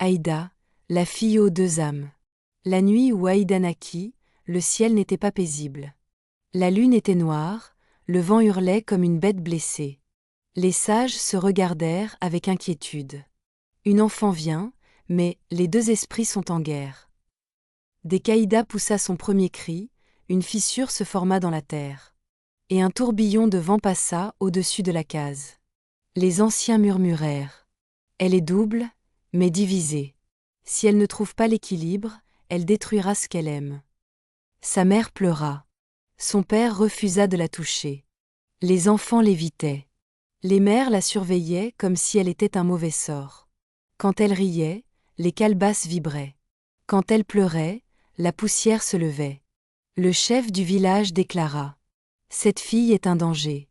Aïda, la fille aux deux âmes. La nuit où Aïda naquit, le ciel n'était pas paisible. La lune était noire, le vent hurlait comme une bête blessée. Les sages se regardèrent avec inquiétude. Une enfant vient, mais les deux esprits sont en guerre. Dès qu'Aïda poussa son premier cri, une fissure se forma dans la terre. Et un tourbillon de vent passa au-dessus de la case. Les anciens murmurèrent. Elle est double, mais divisée. Si elle ne trouve pas l'équilibre, elle détruira ce qu'elle aime. Sa mère pleura. Son père refusa de la toucher. Les enfants l'évitaient. Les mères la surveillaient comme si elle était un mauvais sort. Quand elle riait, les calebasses vibraient. Quand elle pleurait, la poussière se levait. Le chef du village déclara. Cette fille est un danger.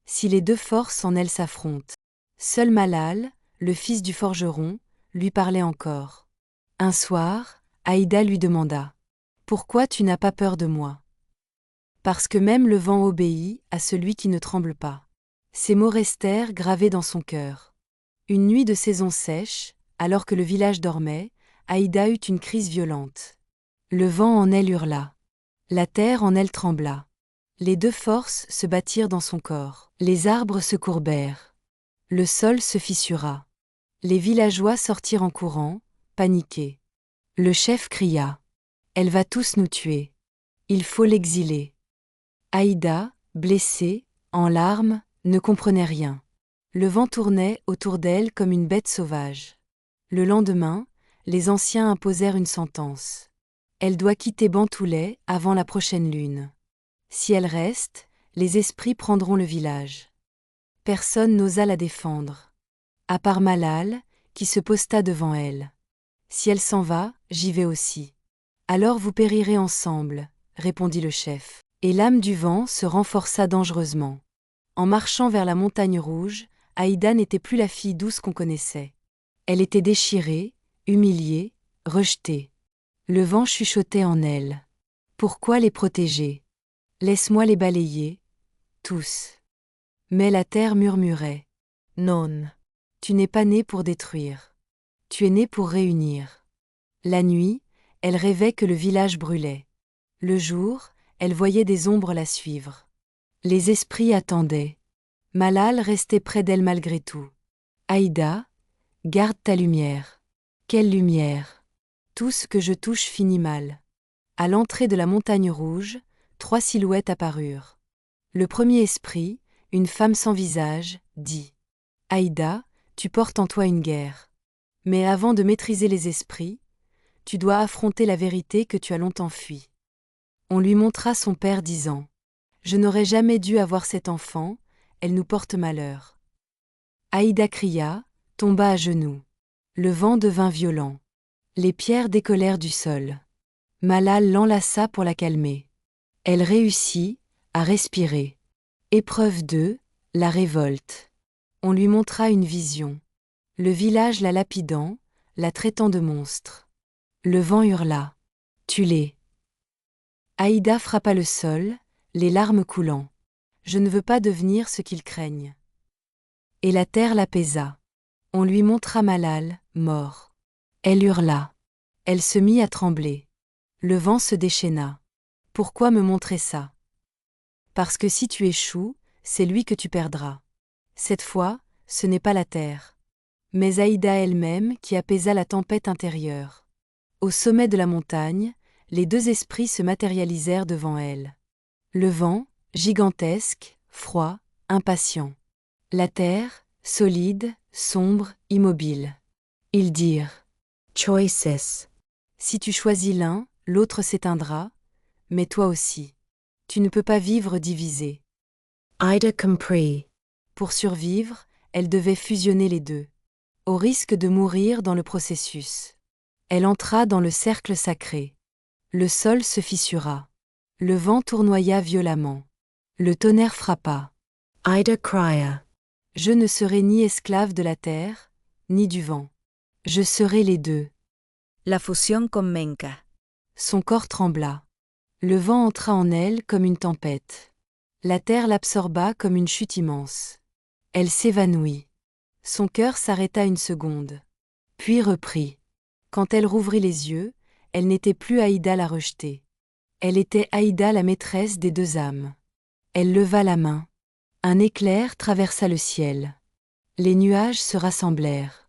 Si les deux forces en elle s'affrontent. Seul Malal, le fils du forgeron, lui parlait encore. Un soir, Aïda lui demanda. Pourquoi tu n'as pas peur de moi? Parce que même le vent obéit à celui qui ne tremble pas. Ces mots restèrent gravés dans son cœur. Une nuit de saison sèche, alors que le village dormait, Aïda eut une crise violente. Le vent en elle hurla. La terre en elle trembla. Les deux forces se battirent dans son corps. Les arbres se courbèrent. Le sol se fissura. Les villageois sortirent en courant, paniqués. Le chef cria. Elle va tous nous tuer. Il faut l'exiler. Aïda, blessée, en larmes, ne comprenait rien. Le vent tournait autour d'elle comme une bête sauvage. Le lendemain, les anciens imposèrent une sentence. Elle doit quitter Bantoulay avant la prochaine lune. Si elle reste, les esprits prendront le village. Personne n'osa la défendre. À part Malal, qui se posta devant elle. Si elle s'en va, j'y vais aussi. Alors vous périrez ensemble, répondit le chef. Et l'âme du vent se renforça dangereusement. En marchant vers la montagne rouge, Aïda n'était plus la fille douce qu'on connaissait. Elle était déchirée, humiliée, rejetée. Le vent chuchotait en elle. Pourquoi les protéger? Laisse-moi les balayer, tous. Mais la terre murmurait. Non. Tu n'es pas né pour détruire. Tu es né pour réunir. La nuit, elle rêvait que le village brûlait. Le jour, elle voyait des ombres la suivre. Les esprits attendaient. Malal restait près d'elle malgré tout. Aïda, garde ta lumière. Quelle lumière? Tout ce que je touche finit mal. À l'entrée de la montagne rouge, 3 silhouettes apparurent. Le premier esprit, une femme sans visage, dit. Aïda, tu portes en toi une guerre. Mais avant de maîtriser les esprits, tu dois affronter la vérité que tu as longtemps fui. On lui montra son père disant. Je n'aurais jamais dû avoir cet enfant, elle nous porte malheur. Aïda cria, tomba à genoux. Le vent devint violent. Les pierres décollèrent du sol. Malal l'enlaça pour la calmer. Elle réussit à respirer. Épreuve 2, la révolte. On lui montra une vision. Le village la lapidant, la traitant de monstre. Le vent hurla. Tue-les. Aïda frappa le sol, les larmes coulant. Je ne veux pas devenir ce qu'ils craignent. Et la terre l'apaisa. On lui montra Malal, mort. Elle hurla. Elle se mit à trembler. Le vent se déchaîna. Pourquoi me montrer ça? Parce que si tu échoues, c'est lui que tu perdras. Cette fois, ce n'est pas la terre. Mais Aïda elle-même qui apaisa la tempête intérieure. Au sommet de la montagne, les deux esprits se matérialisèrent devant elle. Le vent, gigantesque, froid, impatient. La terre, solide, sombre, immobile. Ils dirent « Choices ». Si tu choisis l'un, l'autre s'éteindra, mais toi aussi. Tu ne peux pas vivre divisé. Aïda comprit. Pour survivre, elle devait fusionner les deux. Au risque de mourir dans le processus. Elle entra dans le cercle sacré. Le sol se fissura. Le vent tournoya violemment. Le tonnerre frappa. Aïda cria. Je ne serai ni esclave de la terre, ni du vent. Je serai les deux. La fusión con Menka. Son corps trembla. Le vent entra en elle comme une tempête. La terre l'absorba comme une chute immense. Elle s'évanouit. Son cœur s'arrêta une seconde. Puis reprit. Quand elle rouvrit les yeux, elle n'était plus Aïda la rejetée. Elle était Aïda la maîtresse des deux âmes. Elle leva la main. Un éclair traversa le ciel. Les nuages se rassemblèrent.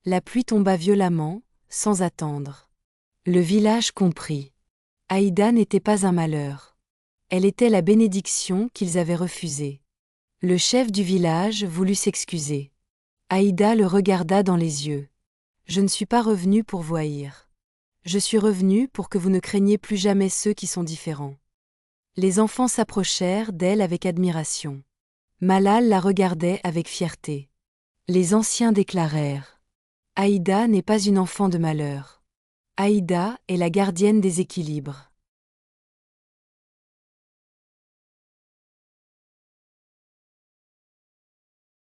La pluie tomba violemment, sans attendre. Le village comprit. Aïda n'était pas un malheur. Elle était la bénédiction qu'ils avaient refusée. Le chef du village voulut s'excuser. Aïda le regarda dans les yeux. « Je ne suis pas revenu pour vous haïr. Je suis revenu pour que vous ne craigniez plus jamais ceux qui sont différents. » Les enfants s'approchèrent d'elle avec admiration. Malal la regardait avec fierté. Les anciens déclarèrent : « Aïda n'est pas une enfant de malheur. Aïda est la gardienne des équilibres. »